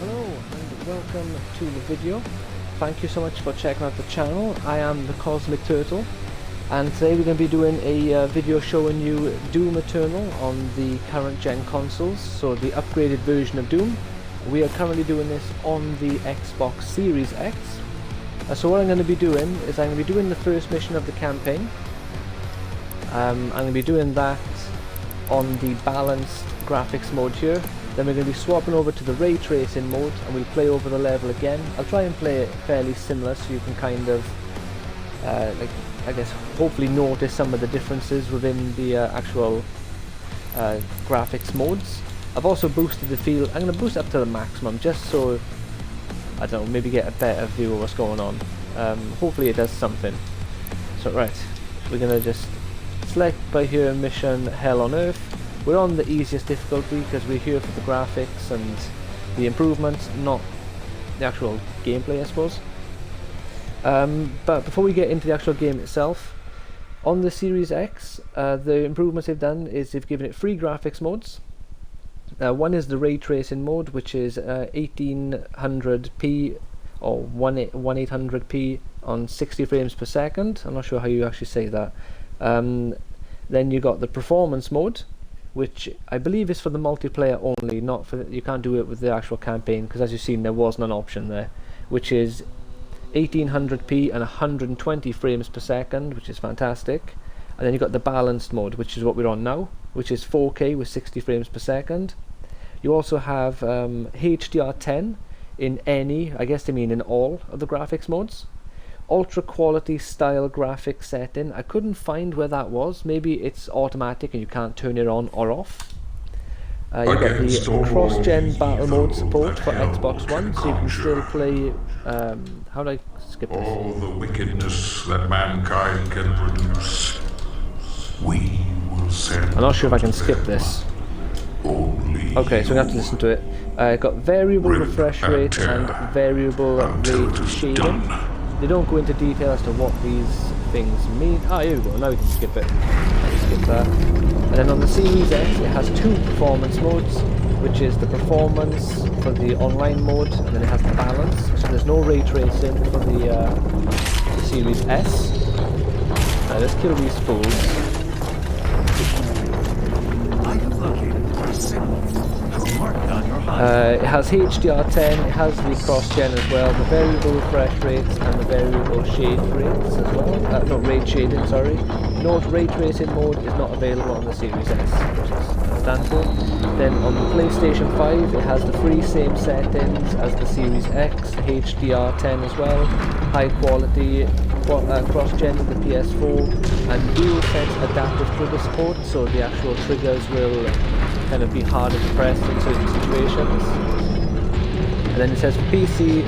Hello and welcome to the video. Thank you so much for checking out the channel. I am the Cosmic Turtle, and today we're going to be doing a video showing you Doom Eternal on the current gen consoles, so the upgraded version of Doom. We are currently doing this on the Xbox Series X. So what I'm going to be doing is I'm going to be doing the first mission of the campaign. I'm going to be doing that on the balanced graphics mode here. Then we're going to be swapping over to the Raytracing mode and we'll play over the level again. I'll try and play it fairly similar so you can kind of, I guess, hopefully notice some of the differences within the actual graphics modes. I've also boosted the field. I'm going to boost up to the maximum just so, I don't know, maybe get a better view of what's going on. Hopefully it does something. So right, we're going to just select by here mission Hell on Earth. We're on the easiest difficulty because we're here for the graphics and the improvements, not the actual gameplay, I suppose. But before we get into the actual game itself, on the Series X, the improvements they've done is they've given it 3 graphics modes. One is the Ray Tracing mode, which is 1800p or 1800p on 60 frames per second. I'm not sure how you actually say that. Then you got the Performance mode, which I believe is for the multiplayer only, not for you can't do it with the actual campaign, because as you've seen there wasn't an option there, which is 1800p and 120 frames per second, which is fantastic. And then you got the balanced mode, which is what we're on now, which is 4K with 60 frames per second. You also have HDR10 in any, I guess they mean in all of the graphics modes. Ultra quality style graphics setting, I couldn't find where that was. Maybe it's automatic and you can't turn it on or off. You've got the cross-gen battle mode support for Xbox One, so you can still play, how do I skip this? All the wickedness that mankind can produce, we will send. I'm not sure if I can skip this. Okay, so we have to listen to it. Got variable refresh rate and variable rate shading. They don't go into detail as to what these things mean. Ah, here we go, now we can skip it. Let's skip that. And then on the Series X, it has 2 performance modes, which is the performance for the online mode, and then it has the balance. So there's no ray tracing for the Series S. Let's kill these fools. It has HDR10, it has the cross-gen as well, the variable refresh rates and the variable shade rates as well. Not ray shading, sorry. Note ray tracing mode is not available on the Series S, which is understandable. Then on the PlayStation 5, it has the 3 same settings as the Series X, HDR10 as well, high quality, cross-gen with the PS4, and DualSense adaptive trigger support, so the actual triggers will kind of be harder to press in certain situations. And then it says for PC,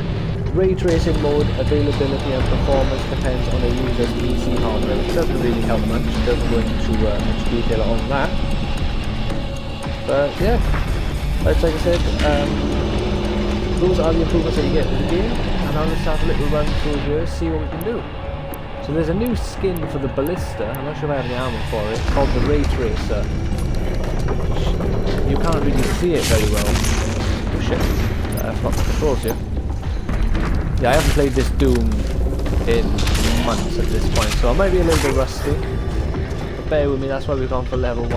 ray tracing mode availability and performance depends on a user's PC hardware, which doesn't really help much, it doesn't go into much detail on that. But yeah, like I said, those are the improvements that you get in the game, and now let's have a little run through here, see what we can do. So there's a new skin for the ballista, I'm not sure if I have any armor for it, called the Ray Tracer. You can't really see it very well. Oh shit, I forgot the controls here. Yeah, I haven't played this Doom in months at this point, so I might be a little bit rusty. But bear with me, that's why we've gone for level 1.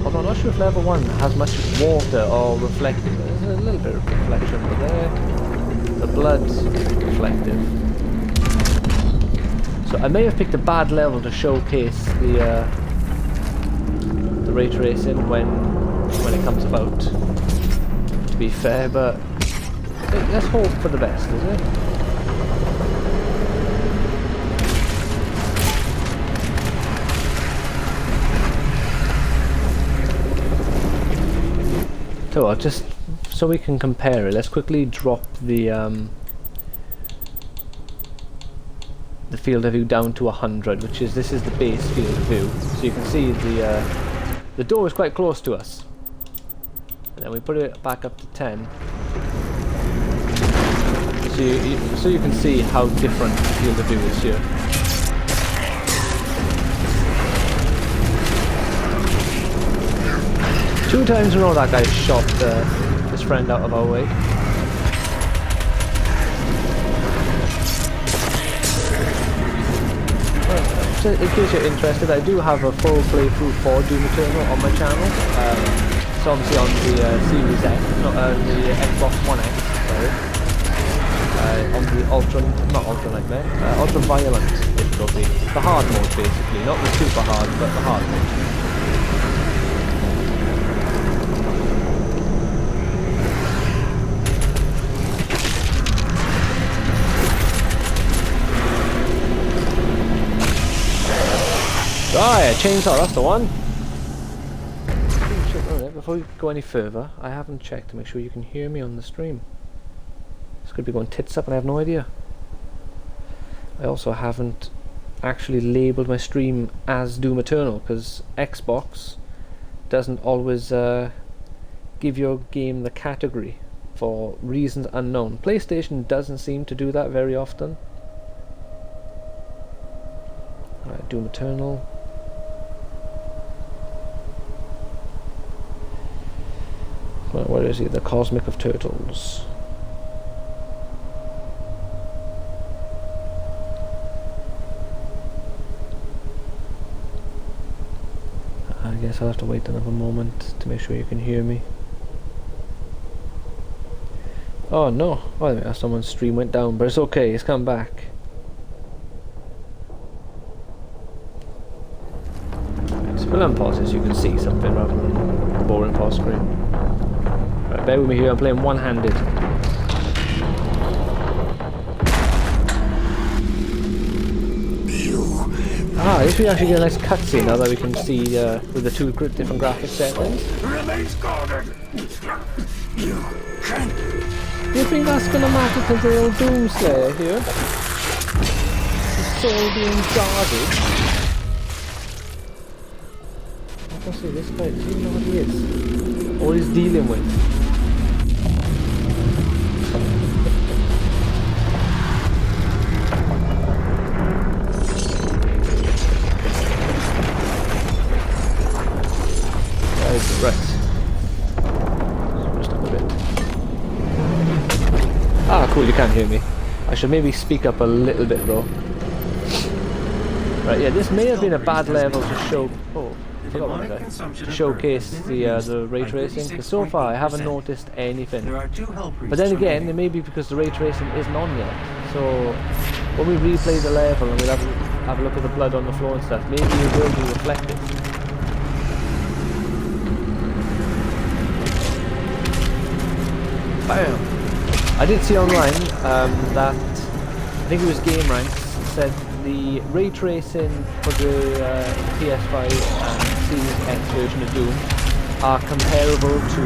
Although I'm not sure if level 1 has much water or reflective. There's a little bit of reflection, but there, the blood's reflective. So I may have picked a bad level to showcase the ray tracing when it comes about, to be fair, but let's hope for the best, is it? So just so we can compare it, let's quickly drop the field of view down to 100, which is, this is the base field of view, so you can see the door is quite close to us. And then we put it back up to 10, so you can see how different the field of view is here. 2 times in a row that guy shot his friend out of our way. Well, in case you're interested, I do have a full playthrough for Doom Eternal on my channel. It's obviously on the Series X, not the Xbox One X, sorry. On the Ultra Nightmare, Ultra Violent difficulty. The hard mode basically, not the super hard, but the hard mode. Ah, yeah, chainsaw, that's the one! Before we go any further, I haven't checked to make sure you can hear me on the stream. This could be going tits up and I have no idea. I also haven't actually labelled my stream as Doom Eternal because Xbox doesn't always give your game the category for reasons unknown. PlayStation doesn't seem to do that very often. Alright, Doom Eternal. Well, where is he? The Cosmic of Turtles. I guess I'll have to wait another moment to make sure you can hear me. Oh no! Oh, someone's stream went down, but it's okay, it's come back. So we'll unpause this so you can see something rather than the boring pause screen. Right, bear with me here, I'm playing one-handed. Ah, at least we actually get a nice cutscene now that we can see with the 2 different graphic settings. Remains guarded. Do you think that's gonna matter to the old Doomslayer here? His soul being guarded. I can see this guy, does he know what he is? Or he's dealing with? Right. Just up a bit. Ah, cool, you can hear me. I should maybe speak up a little bit though. Right, yeah, this may have been a bad level to show. Oh, forgot about that. To showcase the ray tracing. Because so far I haven't noticed anything. But then again, it may be because the ray tracing isn't on yet. So when we replay the level and we'll have a look at the blood on the floor and stuff, maybe it will be reflected. Bam! I did see online that, I think it was GameRanks, said the ray tracing for the PS5 and Series X version of Doom are comparable to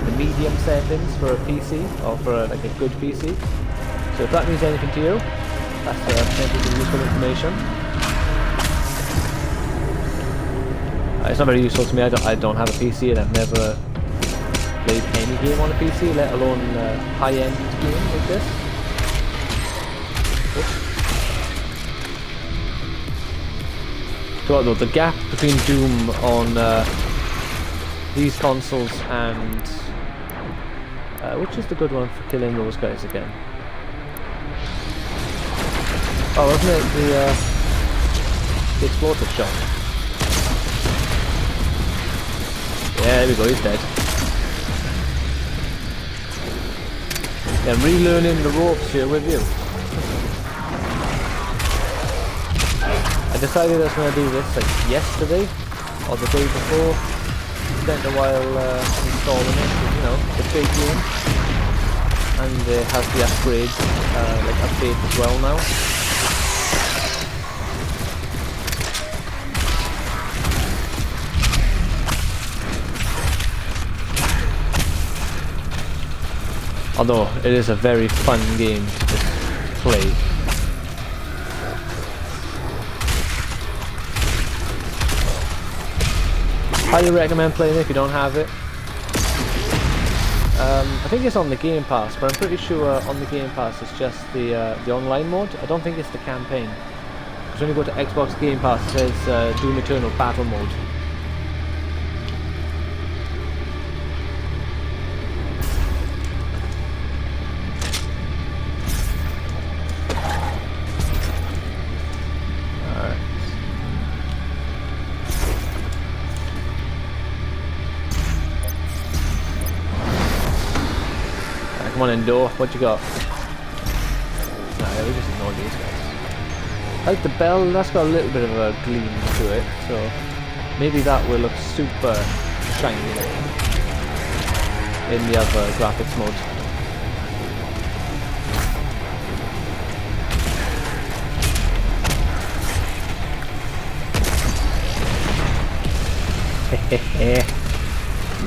the medium settings for a PC, or for like a good PC. So if that means anything to you, that's plenty of useful information. It's not very useful to me, I don't have a PC and I've never played any game on a PC, let alone high-end game like this. So what though, the gap between Doom on these consoles and which is the good one for killing those guys again? Oh, wasn't it the explosive shot? Yeah, there we go, he's dead. Yeah, I'm relearning the ropes here with you. I decided I was going to do this like yesterday or the day before. Spent a while installing it, you know, the big game, and it has the upgrades, like update as well now. Although it is a very fun game to just play. Highly recommend playing it if you don't have it. I think it's on the Game Pass, but I'm pretty sure on the Game Pass it's just the online mode. I don't think it's the campaign. Because when you go to Xbox Game Pass it says Doom Eternal Battle Mode. Come on, Endo. What you got? Nah, yeah, we just ignore these guys. Like the bell, that's got a little bit of a gleam to it, so maybe that will look super shiny in the other graphics mode. Hehehe.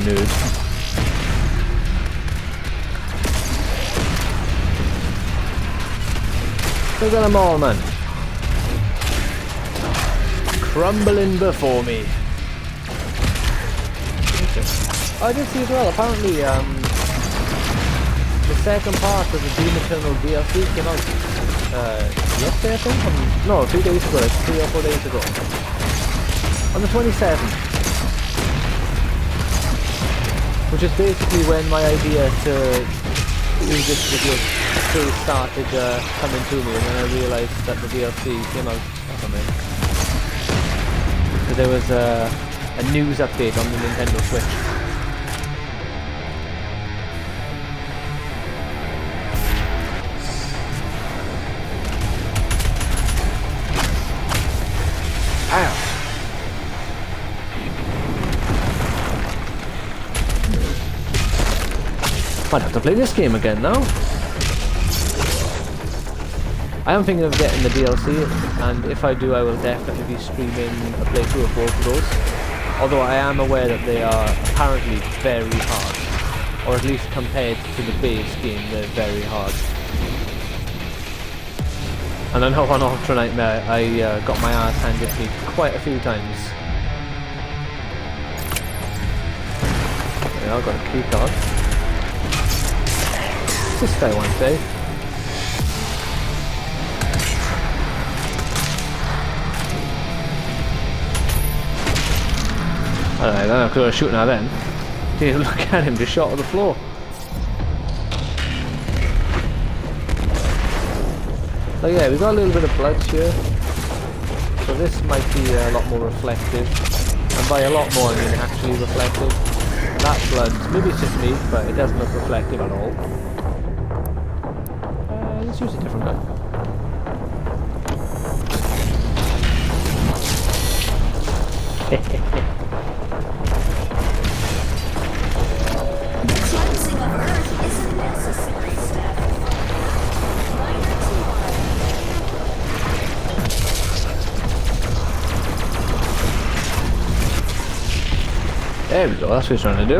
Nerd. Look at them all, man. Crumbling before me. Okay. I did see as well, apparently, the second part of the Doom Eternal DLC came out, yesterday, I think? No, 2 days ago, 3 or 4 days ago. On the 27th. Which is basically when my idea to do this video still started coming to me, and then I realised that the DLC came out or something. So there was a news update on the Nintendo Switch. Ow! Might have to play this game again now. I am thinking of getting the DLC, and if I do, I will definitely be streaming a playthrough of both of those. Although I am aware that they are apparently very hard, or at least compared to the base game, they're very hard. And I know on Ultra Nightmare, I got my ass handed to me quite a few times. Yeah, I got a key card. This guy one day. Alright, then I was shooting at then. Dude, look at him, just shot at the floor. So yeah, we've got a little bit of blood here. So this might be a lot more reflective. And by a lot more I mean actually reflective. That blood, maybe it's just me, but it doesn't look reflective at all. Let's use a different gun. Cleansing of Earth is a necessary step. There we go, that's what he's trying to do.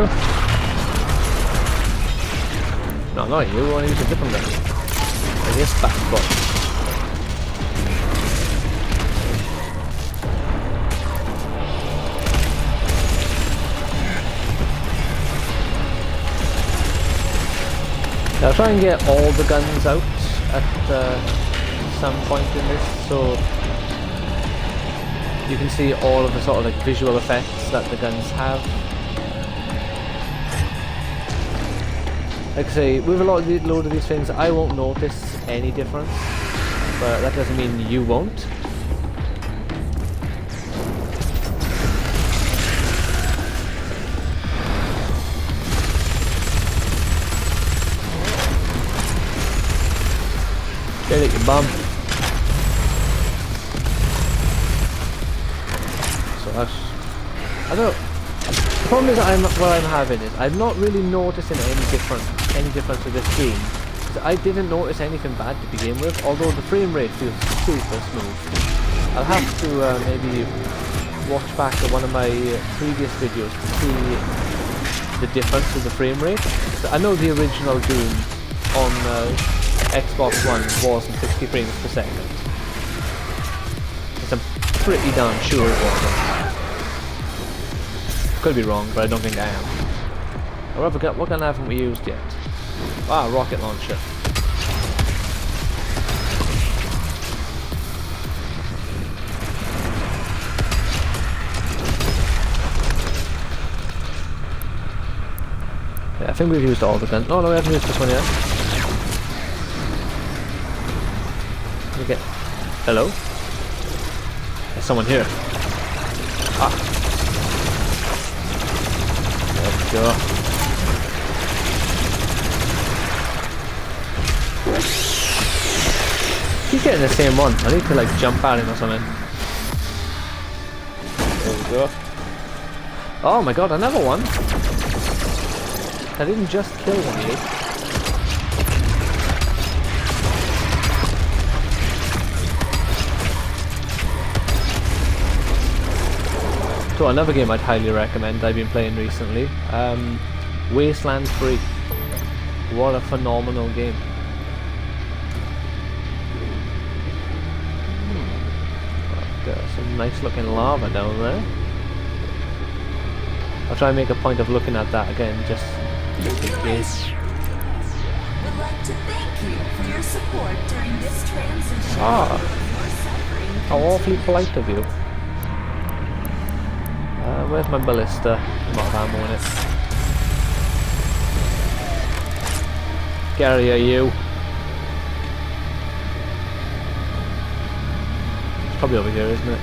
No, not you, we want to use a different gun. Like this bad boy. I'll try and get all the guns out at some point in this, so you can see all of the sort of like visual effects that the guns have. Like I say, with a load of these things, I won't notice any difference, but that doesn't mean you won't. Get it, you bum. So that's... I don't know. The problem is what I'm having is I'm not really noticing any difference with this game. I didn't notice anything bad to begin with, although the frame rate feels super smooth. I'll have to maybe watch back at one of my previous videos to see the difference with the frame rate. So I know the original Doom on Xbox One wasn't 60 frames per second. I'm pretty darn sure it wasn't. Could be wrong, but I don't think I am. However, what gun haven't we used yet? Ah, rocket launcher. Yeah, I think we've used all the guns. No, we haven't used this one yet. Okay. Hello? There's someone here. Ah. There we go. getting the same one. I need to like jump at him or something. There we go. Oh my god, another one. I didn't just kill one of you. So another game I'd highly recommend I've been playing recently. Wasteland 3. What a phenomenal game. Got some nice looking lava down there. I'll try and make a point of looking at that again, just in case. Would like to thank you for your support during this transition. Ah, Your suffering how awfully polite of you. Where's my ballista? I'm out of ammo in it. Gary, are you? It's probably over here, isn't it?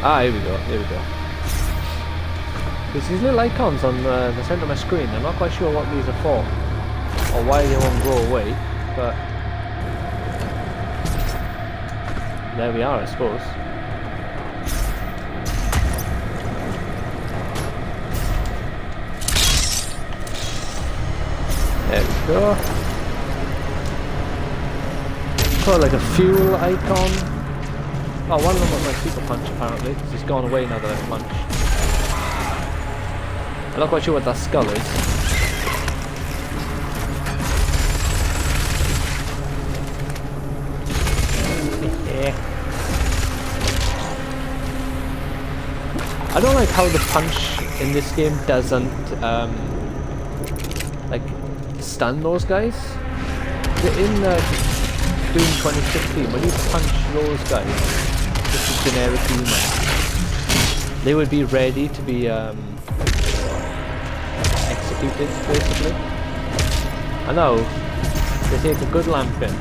Ah, here we go, here we go. There's these little icons on the centre of my screen. I'm not quite sure what these are for, or why they won't go away, but there we are, I suppose. There we go. Got like a fuel icon. Oh, one of them was my super punch apparently, because he's gone away now that I've punched. I'm not quite sure what that skull is. I don't like how the punch in this game doesn't like stun those guys. In Doom 2016, when you punch those guys, just a generic human, they would be ready to be executed, basically. I know, they take a good lamping.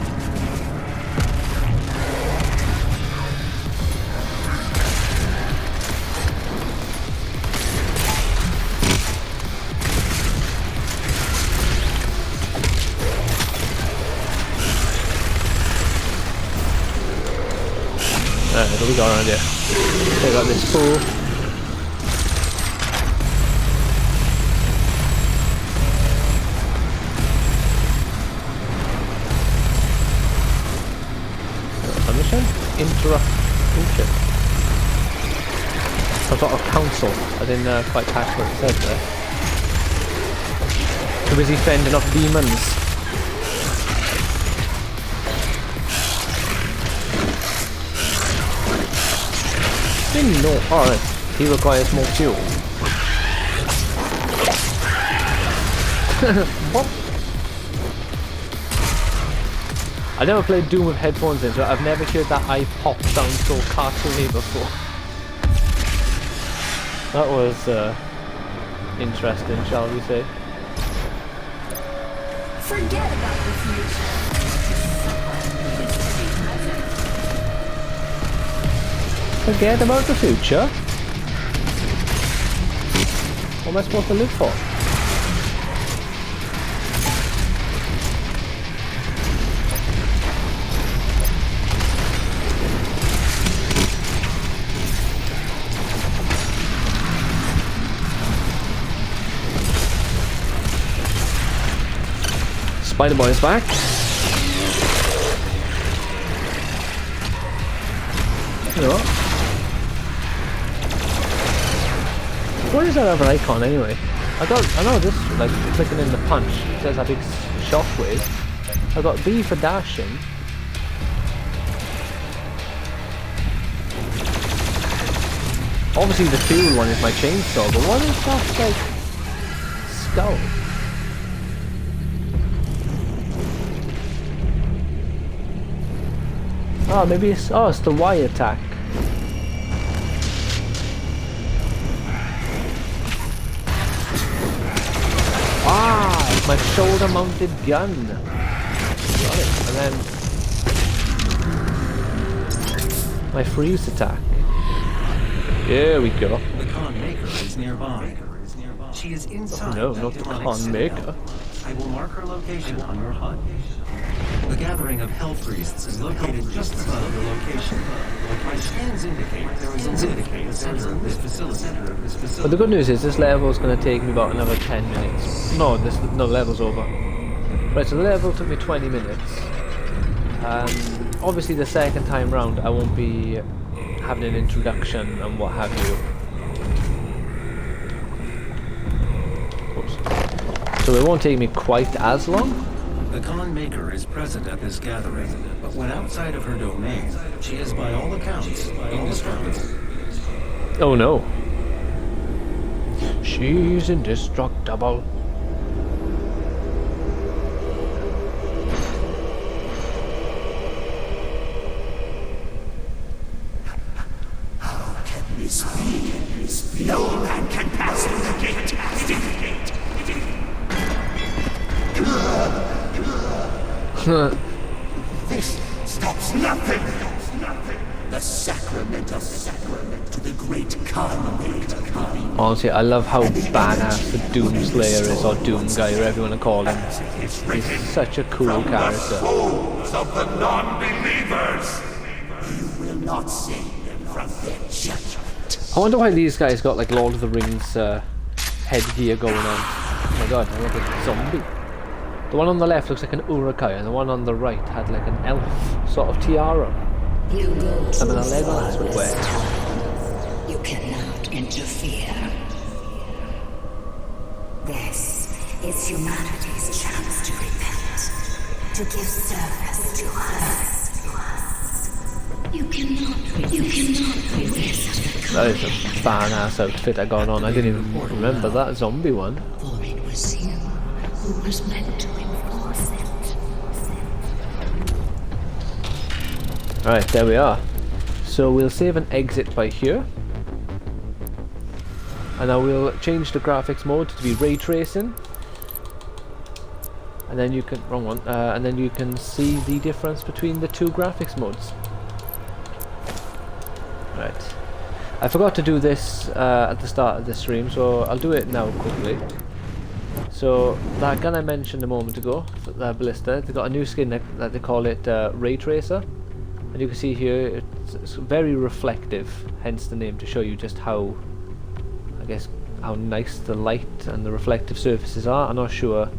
Alright, what do we got around here? We got this pool. Permission? Interrupt function. Some sort of council. I didn't quite catch what it said there. Too busy fending off demons. Didn't know. Alright, he requires more fuel. What? I never played Doom with headphones in, so I've never heard that eye pop sound so cartoony before. That was interesting, shall we say. Forget about the future. Forget about the future? What am I supposed to live for? Spider-Boy is back. You know what? What is that other icon anyway? I know this, like clicking in the punch, it says that big shockwave. I got B for dashing. Obviously the fuel one is my chainsaw, but what is that like skull? Oh, maybe it's it's the Y attack. Ah, my shoulder-mounted gun. Got it. And then my freeze attack. There we go. The con maker is nearby. She is inside. No, not the con maker. I will mark her location on your HUD. The gathering of hell priests is located just above the location. My scans indicate there is a center of this facility. But the good news is this level is going to take me about another 10 minutes. No, no, level's over. Right, so the level took me 20 minutes. Obviously the second time round I won't be having an introduction and what have you. Oops. So it won't take me quite as long. The Con Maker is present at this gathering, but when outside of her domain, she is by all accounts indestructible. Oh no. She's indestructible. How can this be? No man can pass through the gate. This stops nothing. The sacrament to the great Khan Maker. Honestly, I love how badass the Doomslayer is, or Doom Guy, whatever you want to call him. He's such a cool character. Souls of the non-believers. You will not save them from their judgment. I wonder why these guys got like Lord of the Rings headgear going on. Oh my god, I look like a zombie. The one on the left looks like an Urukai, and the one on the right had like an elf sort of tiara. You go I mean, a Legolas would wear. You cannot interfere. This is humanity's chance to repent, to give service to us. You cannot resist. That is a badass outfit I got on. I didn't even remember that zombie one. For it was you who was meant to enforce it. Alright, there we are. So we'll save and exit by here. And I will change the graphics mode to be Raytracing. And then you can, wrong one, and then you can see the difference between the two graphics modes. Right. I forgot to do this at the start of the stream, so I'll do it now quickly. So that gun I mentioned a moment ago, the Ballista, they've got a new skin that they call it Raytracer. And you can see here it's very reflective, hence the name, to show you just how, I guess, how nice the light and the reflective surfaces are. I'm not sure.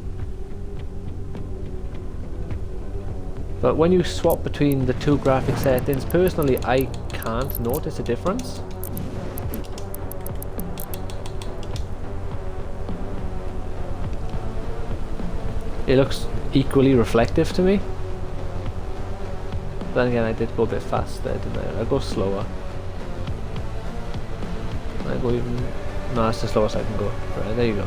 But when you swap between the two graphic settings, personally I can't notice a difference. It looks equally reflective to me. Then again, I did go a bit fast there, didn't I? I'll go slower. I go even... No, that's the slowest I can go. Right, there you go.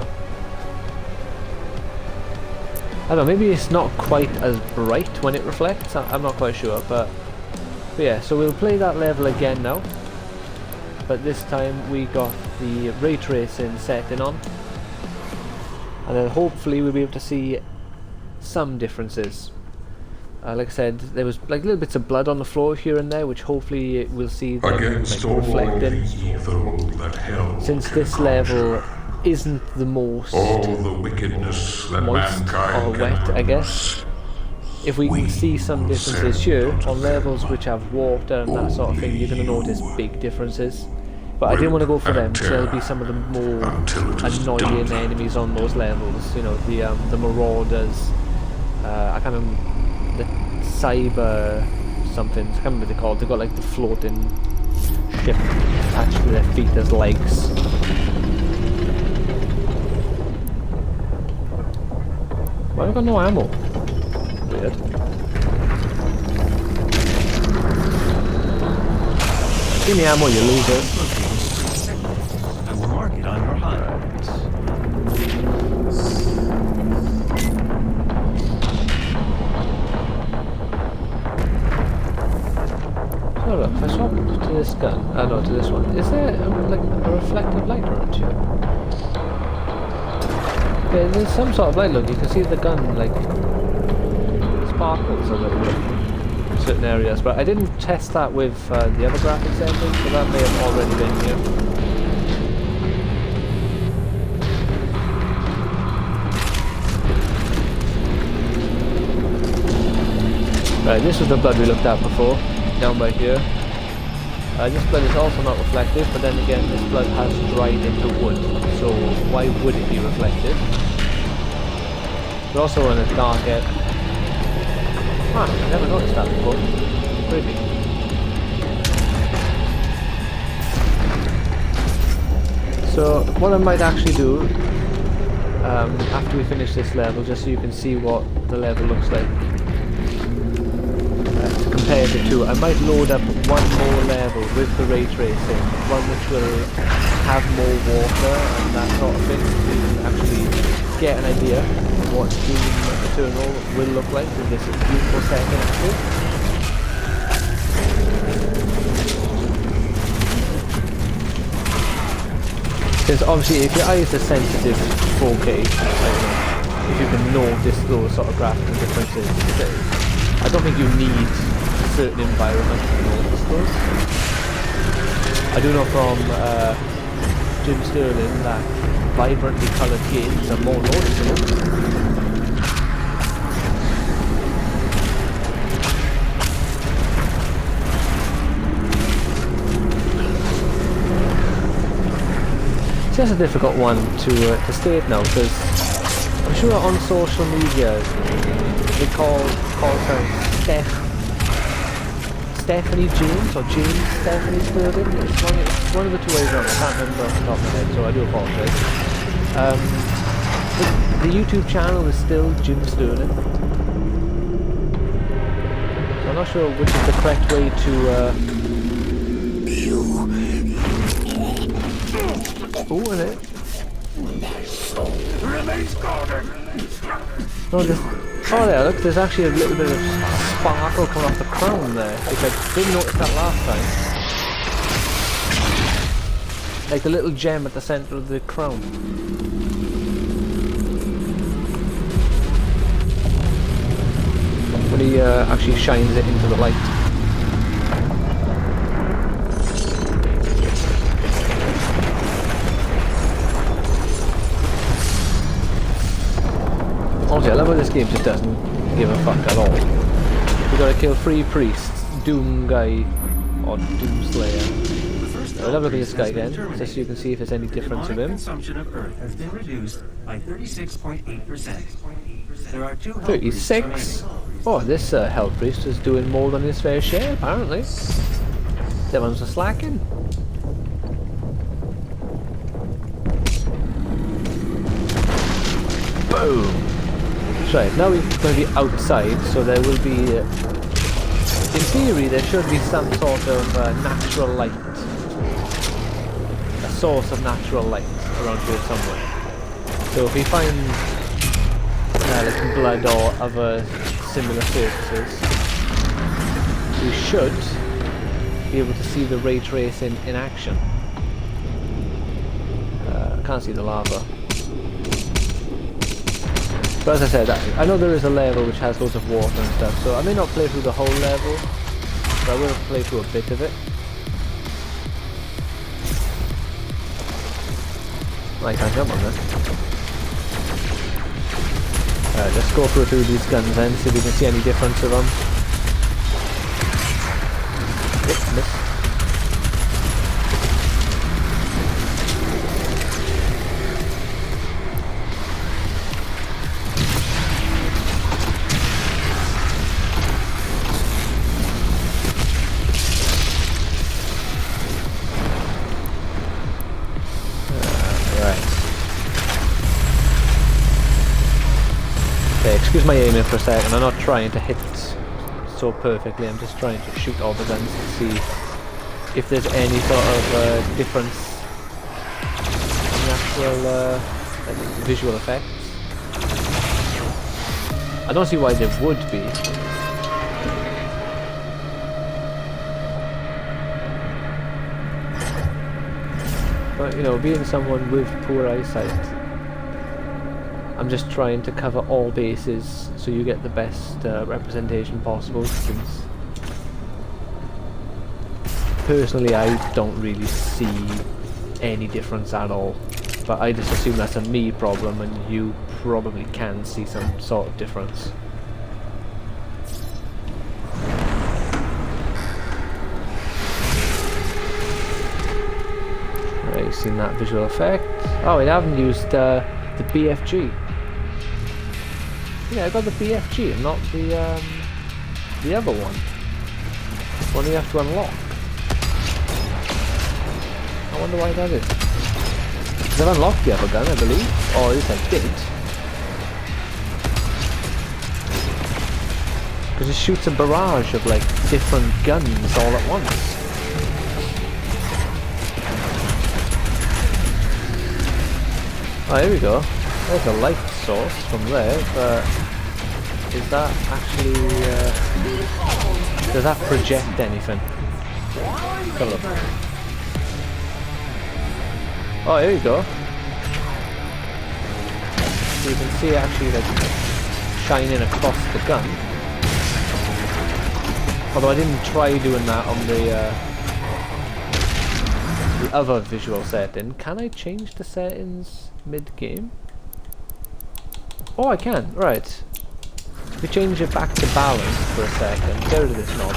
I don't know, maybe it's not quite as bright when it reflects, I'm not quite sure, but yeah, so we'll play that level again now, but this time we got the ray tracing setting on, and then hopefully we'll be able to see some differences. Like I said, there was like little bits of blood on the floor here and there, which hopefully we'll see them Against like, all reflecting, evil that hell since can this level conjure. isn't the most All the wickedness that moist mankind or can wet, I guess. produce. If we can see some will differences send here, unto on levels them which have water and that sort of thing, you're going to only notice you big differences. But I didn't want to go for them, and because they'll be terror some of the more until it is annoying done. enemies on those levels. You know, the marauders, I can't remember, the cyber something, I can't remember what they're called. They've got like the floating ship attached to their feet as legs. Why have I got no ammo? Weird. Give me ammo, you loser. I will mark it on your HUD. So look, if I swap to this gun, no, to this one, is there like a reflective light around here? Yeah, there's some sort of light. Look, you can see the gun like sparkles a little bit in certain areas, but I didn't test that with the other graphics settings, so that may have already been here. Right, this was the blood we looked at before, down by here. This blood is also not reflective, but then again this blood has dried into wood, so why would it be reflective? We're also in a dark area. Ah, I never noticed that before. Really. So what I might actually do, after we finish this level, just so you can see what the level looks like, to compare the two, I might load up one more level with the ray tracing, one which will have more water and that sort of thing, so you can actually get an idea of what Doom Eternal will look like in this beautiful setting actually. Because obviously if your eyes are sensitive to 4K, if you can notice those sort of graphical differences, I don't think you need a certain environment to notice those. I do know from Jim Sterling that vibrantly coloured games are more noticeable. It's a difficult one to state now, because I'm sure on social media they call her Stephanie James or James Stephanie Sterling. It's one of the two ways around. I can't remember off the top of my head, so I do apologise. The YouTube channel is still Jim Sterling, so I'm not sure which is the correct way to. Oh, in it. No, oh there, look, there's actually a little bit of sparkle coming off the crown there, which I didn't notice that last time. Like the little gem at the centre of the crown. When he actually shines it into the light. Honestly, I love how this game just doesn't give a fuck at all. We gotta kill 3 priests, Doom Guy, or Doom Slayer. I love looking at this guy again, just so you can see if there's any difference of him. Consumption of Earth has been reduced by 36.8%. There are 2 36? Oh, this Hell Priest is doing more than his fair share, apparently. That one's a slacking. Boom! Right, now we're going to be outside, so there will be, in theory, there should be some sort of natural light. A source of natural light around here somewhere. So if we find like blood or other similar surfaces, we should be able to see the ray tracing in action. I can't see the lava. But as I said, I know there is a level which has loads of water and stuff, so I may not play through the whole level, but I will play through a bit of it. I can't jump on this. Alright, let's go through these guns then, see if we can see any difference of them. Oops, missed. Excuse my aiming for a second, I'm not trying to hit so perfectly, I'm just trying to shoot all the guns to see if there's any sort of difference in the actual visual effects. I don't see why there would be. But you know, being someone with poor eyesight, I'm just trying to cover all bases so you get the best representation possible, since personally I don't really see any difference at all, but I just assume that's a me problem and you probably can see some sort of difference. Definitely seen that visual effect. Oh, I haven't used the BFG. Yeah, I got the BFG and not the other one. One you have to unlock. I wonder why that is. Because I've unlocked the other gun, I believe. Or at least I did. Because it shoots a barrage of like different guns all at once. Oh, here we go. There's a light source from there, but is that actually does that project anything? Have a look. Oh, here we go. So you can see it actually like shining across the gun. Although I didn't try doing that on the other visual setting. Can I change the settings mid-game? Oh, I can. Right. If we change it back to balance for a second, get rid of this knob.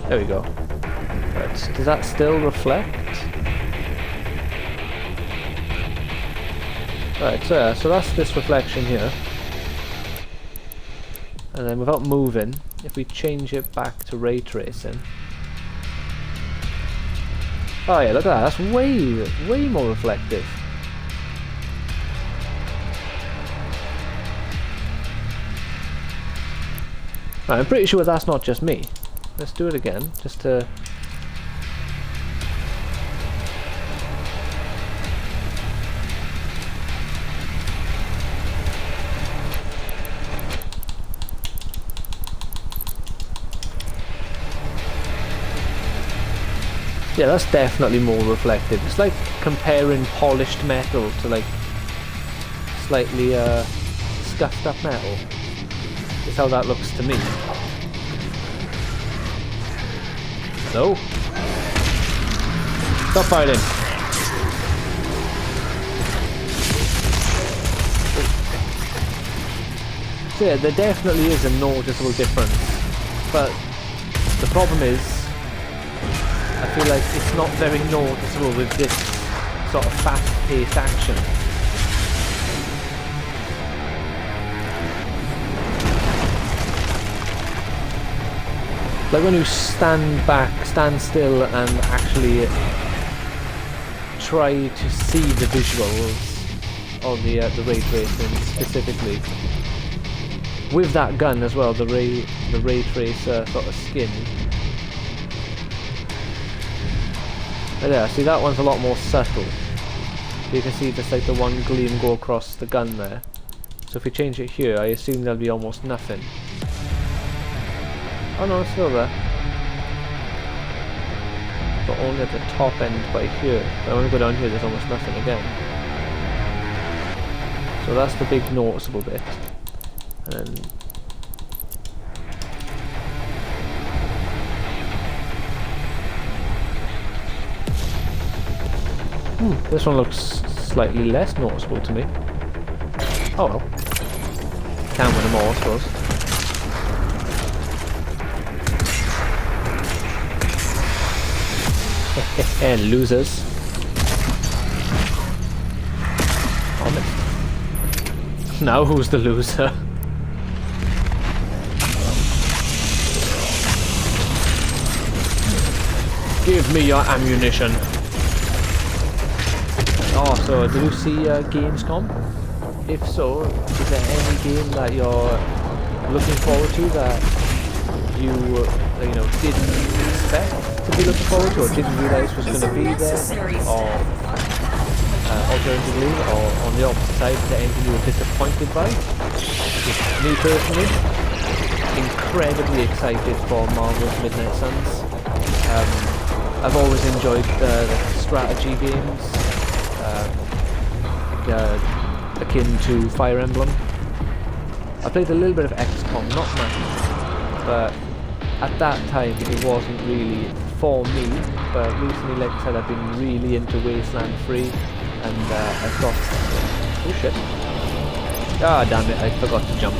There we go. Right. Does that still reflect? Right. So yeah. So that's this reflection here. And then without moving, if we change it back to ray tracing. Oh yeah, look at that, that's way more reflective. Right, I'm pretty sure that's not just me. Let's do it again, just to... Yeah, that's definitely more reflective. It's like comparing polished metal to like slightly scuffed up metal. That's how that looks to me. No. Stop fighting. So yeah, there definitely is a noticeable difference. But the problem is, I feel like it's not very noticeable with this sort of fast-paced action. Like when you stand still and actually try to see the visuals on the ray tracing specifically. With that gun as well, the ray tracer sort of skin. But yeah, see that one's a lot more subtle. You can see just like the one gleam go across the gun there. So if we change it here, I assume there'll be almost nothing. Oh no, it's still there. But only at the top end by here. But when we go down here, there's almost nothing again. So that's the big noticeable bit. And then this one looks slightly less noticeable to me. Oh well. Can win them all, I suppose. Losers. Honest. Now who's the loser? Give me your ammunition. Oh, so did you see Gamescom? If so, is there any game that you're looking forward to that you know, didn't expect to be looking forward to, or didn't realise was going to be there, or alternatively, or on the opposite side, is there anything you were disappointed by? Just me personally, incredibly excited for Marvel's Midnight Suns. I've always enjoyed the strategy games, akin to Fire Emblem. I played a little bit of XCOM, not much, but at that time it wasn't really for me. But recently, like I said, I've been really into Wasteland 3, and I've got... oh shit. Ah, damn it, I forgot to jump.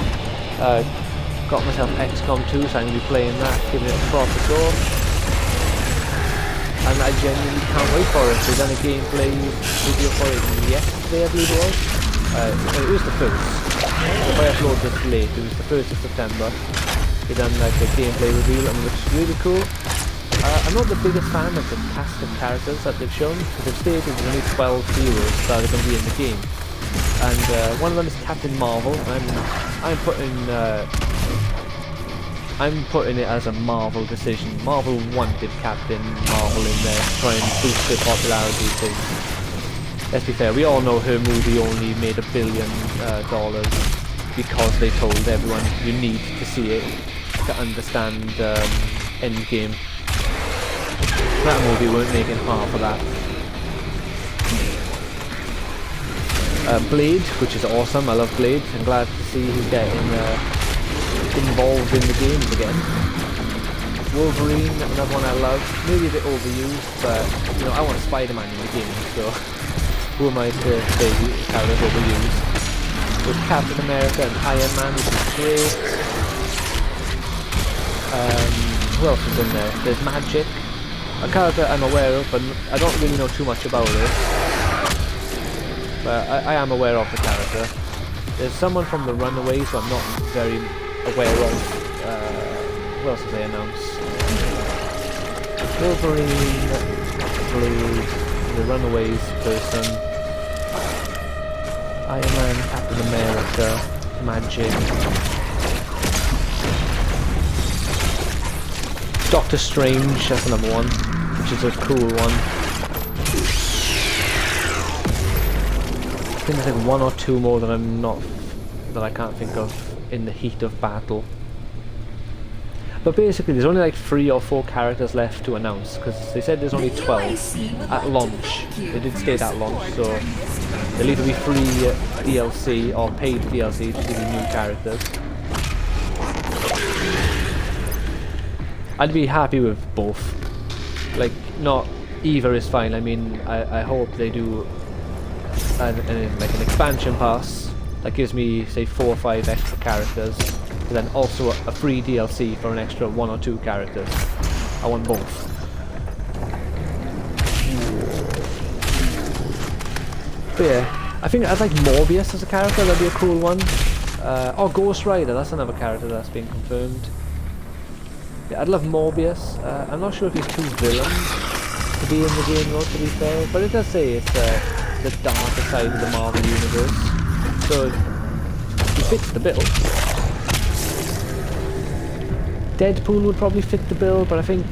Got myself XCOM 2, so I'm going to be playing that, giving it a proper go. I genuinely can't wait for it. They done a gameplay video for it yesterday, I believe it was. It was the 1st. If I upload this late, it was the 1st of September. They done like a gameplay reveal and it looks really cool. I'm not the biggest fan of the cast of characters that they've shown, because they've stated there's only 12 heroes that are going to be in the game. And one of them is Captain Marvel, and I'm putting it as a Marvel decision. Marvel wanted Captain Marvel in there to try and boost their popularity, because let's be fair, we all know her movie only made $1 billion because they told everyone you need to see it to understand Endgame. That movie weren't making half of that. Blade, which is awesome, I love Blade. I'm glad to see he's getting involved in the games again. Wolverine, another one I love. Maybe a bit overused, but you know, I want Spider-Man in the game, so who am I to say the character's overused? There's Captain America and Iron Man, which is great. Who else is in there? There's Magic, a character I'm aware of, but I don't really know too much about it. But I am aware of the character. There's someone from the Runaways who I'm not very aware of. Who else have they announced? Wolverine, Blade, the Runaways person, Iron Man, Captain America, Magic, Doctor Strange, that's another one, which is a cool one. I think there's like 1 or 2 more that I can't think of in the heat of battle. But basically there's only like 3 or 4 characters left to announce, because they said there's only 12 at launch. They did state at launch, so they'll either be free DLC or paid DLC to give you new characters. I'd be happy with both. Like, not either is fine. I mean, I hope they do like an expansion pass that gives me, say, 4 or 5 extra characters, and then also a free DLC for an extra 1 or 2 characters. I want both. But yeah, I think I'd like Morbius as a character. That'd be a cool one. Or Ghost Rider. That's another character that's been confirmed. Yeah, I'd love Morbius. I'm not sure if he's too villain to be in the game though, to be fair, but it does say it's the darker side of the Marvel universe, so he fits the bill. Deadpool would probably fit the bill, but I think,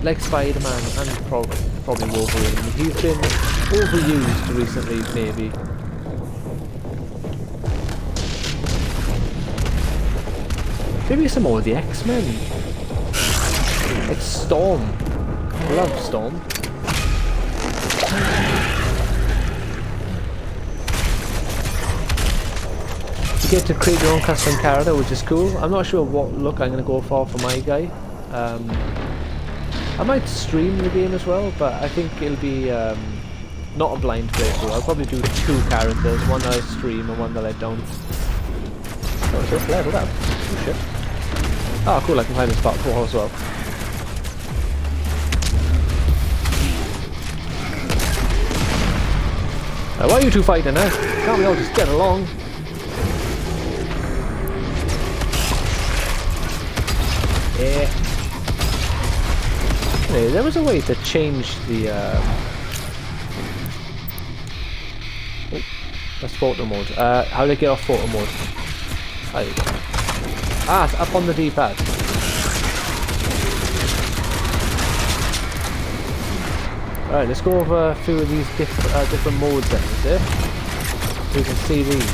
like Spider-Man and probably Wolverine, he's been overused recently, maybe. Maybe some more of the X-Men. Like Storm. I love Storm. You get to create your own custom character, which is cool. I'm not sure what look I'm going to go for my guy. I might stream the game as well, but I think it'll be not a blind playthrough. I'll probably do 2 characters, one that I stream and one that I don't. Oh, it's just leveled up. Oh shit. Oh cool, I can find the spot 4 as well. Why are you two fighting now? Can't we all just get along? Yeah. Anyway, there was a way to change the oh, that's photo mode. How do I get off photo mode? There you go. Ah, it's up on the D-pad. Alright, let's go over a few of these different modes then, is it? So we can see these.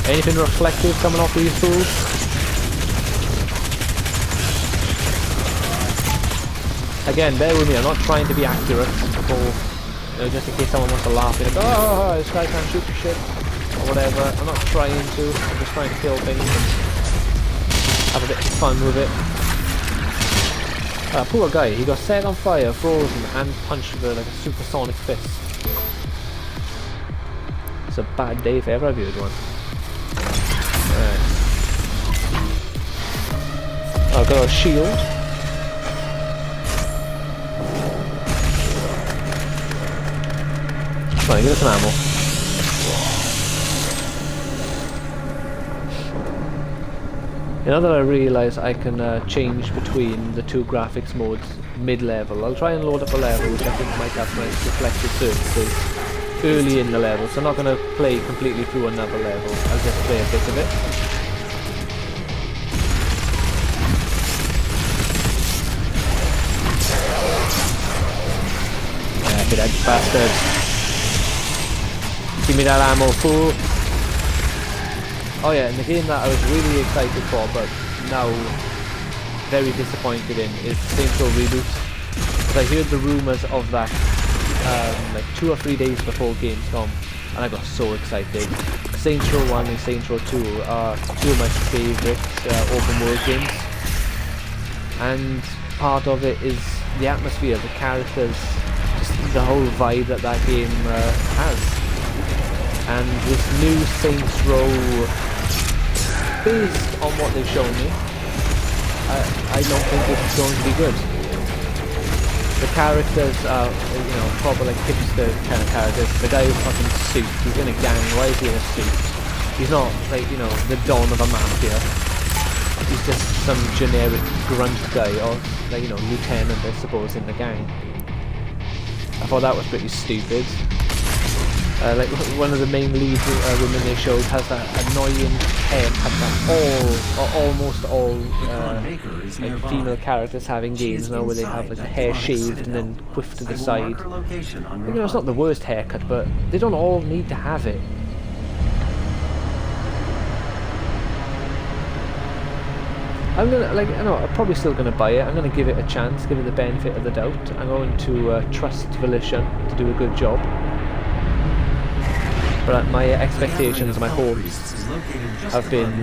Anything reflective coming off these fools? Again, bear with me, I'm not trying to be accurate before, you know, just in case someone wants to laugh and go, oh, this guy can't shoot for shit, or whatever. I'm not trying to, I'm just trying to kill things and have a bit of fun with it. Poor guy, he got set on fire, frozen, and punched with like a supersonic fist. It's a bad day if ever I've heard one. Alright. I've got a shield. Come on, give us some ammo. You know that I realise I can change between the two graphics modes mid-level. I'll try and load up a level which I think might have nice reflective surfaces early in the level, so I'm not going to play completely through another level. I'll just play a bit of it. Bit bastard. Give me that ammo, fool. Oh yeah, and the game that I was really excited for, but now very disappointed in, is Saints Row Reboot. Because I heard the rumours of that like 2 or 3 days before Gamescom, and I got so excited. Saints Row 1 and Saints Row 2 are two of my favourite open world games. And part of it is the atmosphere, the characters, just the whole vibe that that game has. And this new Saints Row, based on what they've shown me, I don't think it's going to be good. The characters are, you know, proper like hipster kind of characters. The guy who's fucking suit, he's in a gang, why is he in a suit? He's not like, you know, the Don of a mafia. He's just some generic grunt guy, or like, you know, lieutenant I suppose in the gang. I thought that was pretty stupid. Like one of the main lead women they showed has that annoying haircut that almost all like female characters have in games now, where they have like the hair shaved and then quiffed to the side. You know, it's not the worst haircut, but they don't all need to have it. I'm gonna, like, I know, I'm probably still gonna buy it. I'm gonna give it a chance, give it the benefit of the doubt. I'm going to trust Volition to do a good job. But my expectations, my hopes have been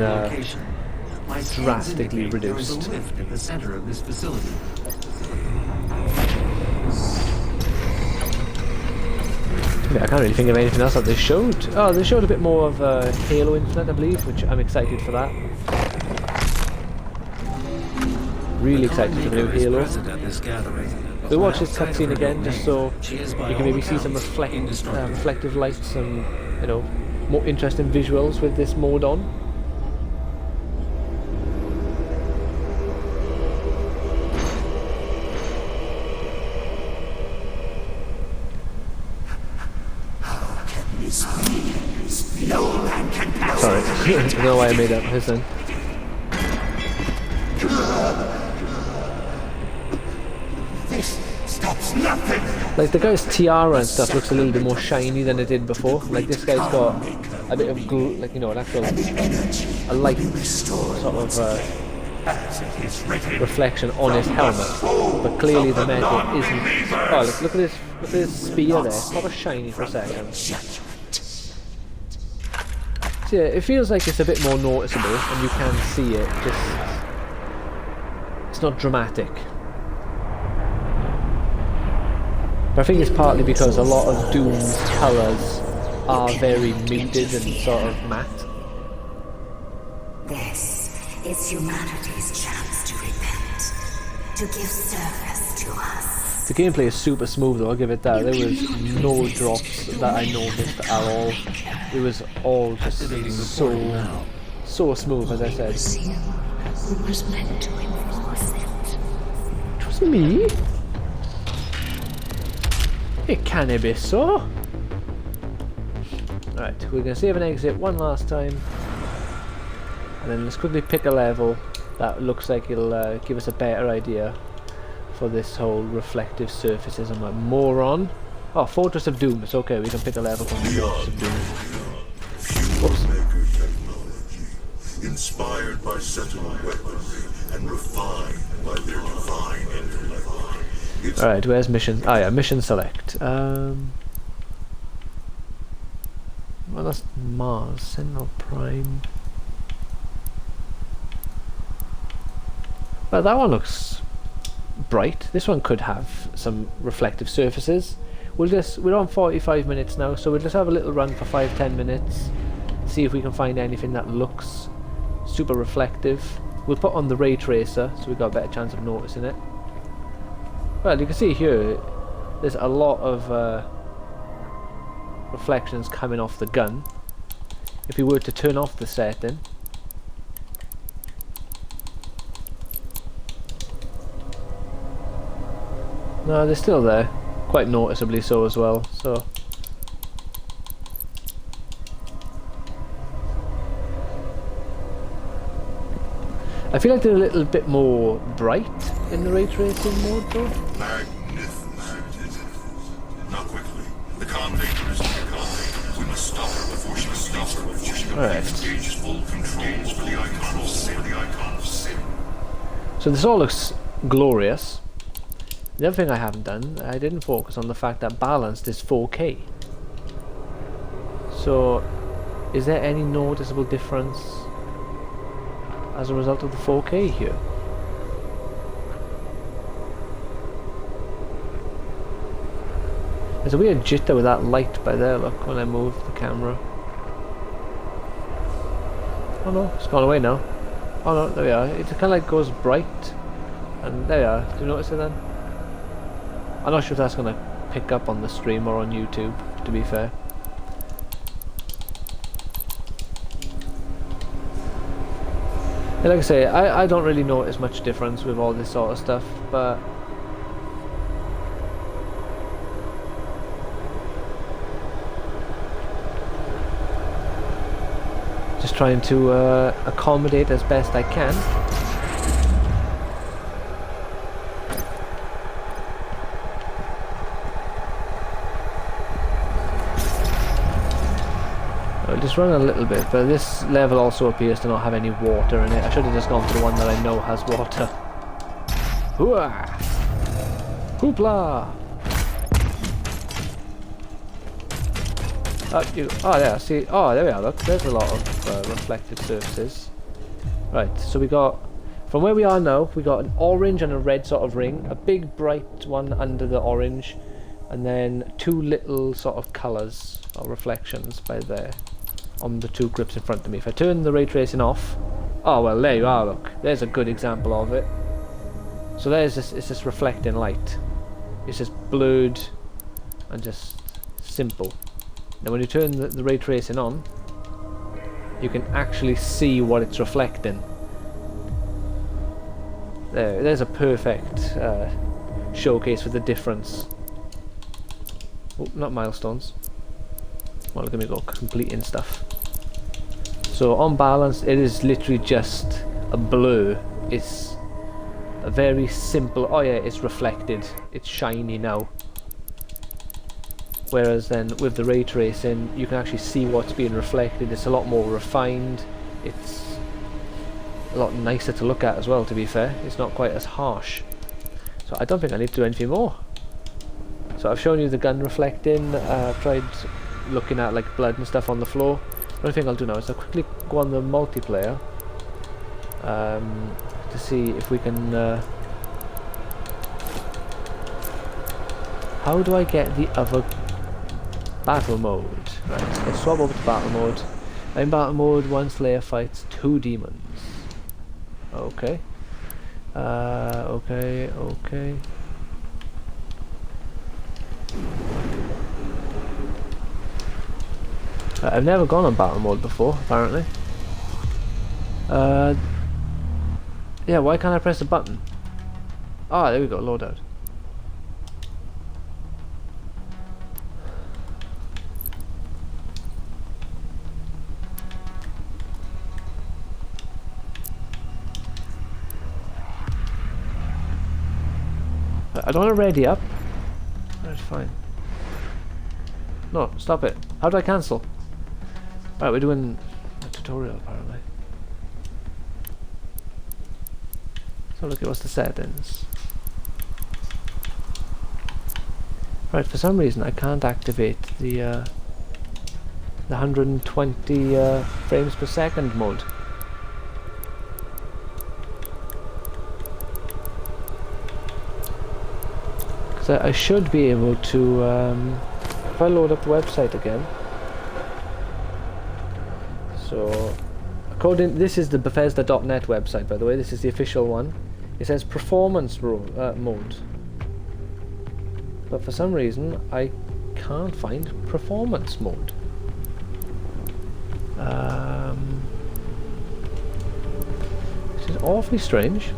drastically reduced. I can't really think of anything else that they showed. Oh, they showed a bit more of Halo Infinite, I believe, which I'm excited for that. Really excited for the new Halo. We'll watch this cutscene again just so you can maybe see some reflective lights and, you know, more interesting visuals with this mode on. Sorry, I don't know why I made that noise then. Like the guy's tiara and stuff looks a little bit more shiny than it did before. Like this guy's got a bit of glue, like, you know, an actual, a light sort of reflection on his helmet. But clearly the metal isn't. Oh, look at this spear there. It's not shiny for a second. So yeah, it feels like it's a bit more noticeable, and you can see it. Just, it's not dramatic. But I think it's partly because a lot of Doom's colours are very muted and sort of matte. This is humanity's chance to repent, to give service to us. The gameplay is super smooth though, I'll give it that. There was no drops that I noticed at all. It was all just so smooth, as I said. Who was meant to enforce it? It was me? It can be so. Right, we're going to save and exit one last time. And then let's quickly pick a level that looks like it'll give us a better idea for this whole reflective surfaces. I'm a moron. Oh, Fortress of Doom. It's okay, we can pick a level from Fortress of Doom. Whoops. Inspired by Sentinel weaponry and refined by their divine intellect. Alright, where's mission? Ah yeah, mission select. Well, that's Mars, Sentinel Prime. Well, that one looks bright. This one could have some reflective surfaces. We're on 45 minutes now, so we'll just have a little run for 5-10 minutes. See if we can find anything that looks super reflective. We'll put on the Raytracer, so we've got a better chance of noticing it. Well, you can see here, there's a lot of reflections coming off the gun. If we were to turn off the setting, no, they're still there, quite noticeably so as well. So I feel like they're a little bit more bright in the ray tracing mode though. Magnificent. Not quickly. The convict is near convict. We must stop her before she engages full controls for the icon of sin. So this all looks glorious. The other thing I haven't done, I didn't focus on the fact that balanced is 4K. So is there any noticeable difference as a result of the 4K here? There's a weird jitter with that light by there, look, when I move the camera. Oh no, it's gone away now. Oh no, there we are. It kind of like goes bright, and there we are. Do you notice it then? I'm not sure if that's going to pick up on the stream or on YouTube, to be fair. And like I say, I don't really notice much difference with all this sort of stuff, but just trying to accommodate as best I can. I'll just run a little bit, but this level also appears to not have any water in it. I should have just gone for the one that I know has water. Hooah! Hoopla! Oh yeah, see, oh there we are, look, there's a lot of reflected surfaces. Right, so we got, from where we are now, we got an orange and a red sort of ring, a big bright one under the orange, and then two little sort of colours or reflections by there on the two grips in front of me. If I turn the ray tracing off, oh well, there you are, look, there's a good example of it. So there's this, it's just reflecting light. It's just blurred and just simple. Now when you turn the ray tracing on, you can actually see what it's reflecting. There's a perfect showcase for the difference. Oh, not milestones. Well, look at me go completing stuff. So on balance, it is literally just a blur. It's a very simple, oh yeah, it's reflected, it's shiny now. Whereas then with the ray tracing, you can actually see what's being reflected. It's a lot more refined. It's a lot nicer to look at as well, to be fair. It's not quite as harsh. So I don't think I need to do anything more. So I've shown you the gun reflecting. I've tried looking at like blood and stuff on the floor. The only thing I'll do now is I'll quickly go on the multiplayer to see if we can... how do I get the other battle mode? Right, let's swap over to battle mode. In battle mode, one slayer fights two demons. Okay. Okay. I've never gone on battle mode before, apparently. Yeah, why can't I press the button? Ah, there we go, loadout. I don't want to ready up. That's fine. No, stop it. How do I cancel? Right, we're doing a tutorial apparently. So look at what's the settings. Right, for some reason I can't activate the 120 frames per second mode. So I should be able to, if I load up the website again. So, according, this is the Bethesda.net website, by the way. This is the official one. It says performance mode, but for some reason I can't find performance mode. Which is awfully strange.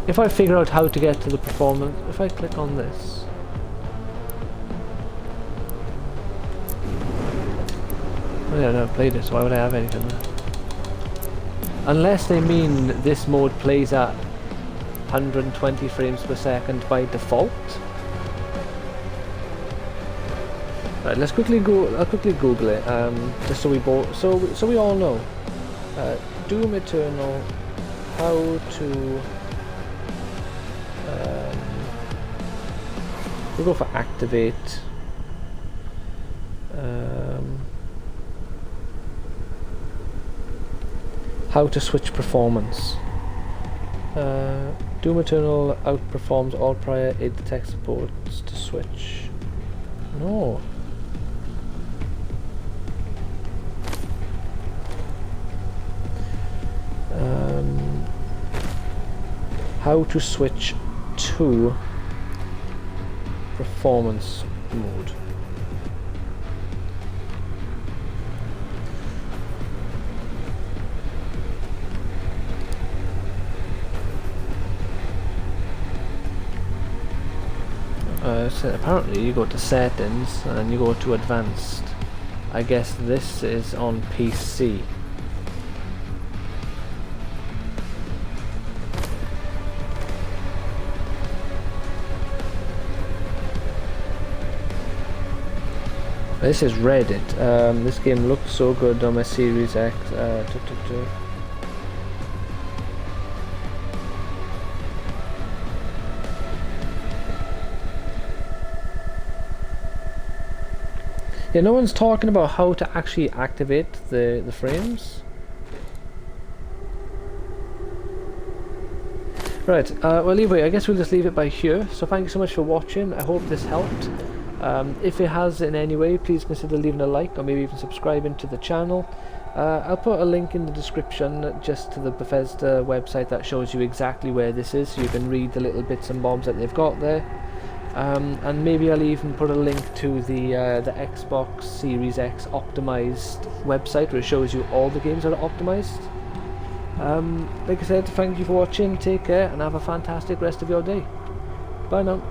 If I figure out how to get to the performance, if I click on this, oh yeah, I've never played it, so why would I have anything there? Unless they mean this mode plays at 120 frames per second by default. Right, let's quickly go. I'll quickly Google it, just so we both, so we all know. Doom Eternal, how to. We'll go for activate. How to switch performance. Doom Eternal outperforms all prior id tech supports to switch. No. How to switch to performance mode. So apparently you go to settings and then you go to advanced. I guess this is on PC. This is Reddit. This game looked so good on my Series X. Yeah, no one's talking about how to actually activate the frames. Right, well anyway, I guess we'll just leave it by here. So thank you so much for watching. I hope this helped. If it has in any way, please consider leaving a like or maybe even subscribing to the channel. I'll put a link in the description just to the Bethesda website that shows you exactly where this is, so you can read the little bits and bobs that they've got there. And maybe I'll even put a link to the Xbox Series X Optimised website where it shows you all the games that are optimised. Like I said, thank you for watching, take care and have a fantastic rest of your day. Bye now.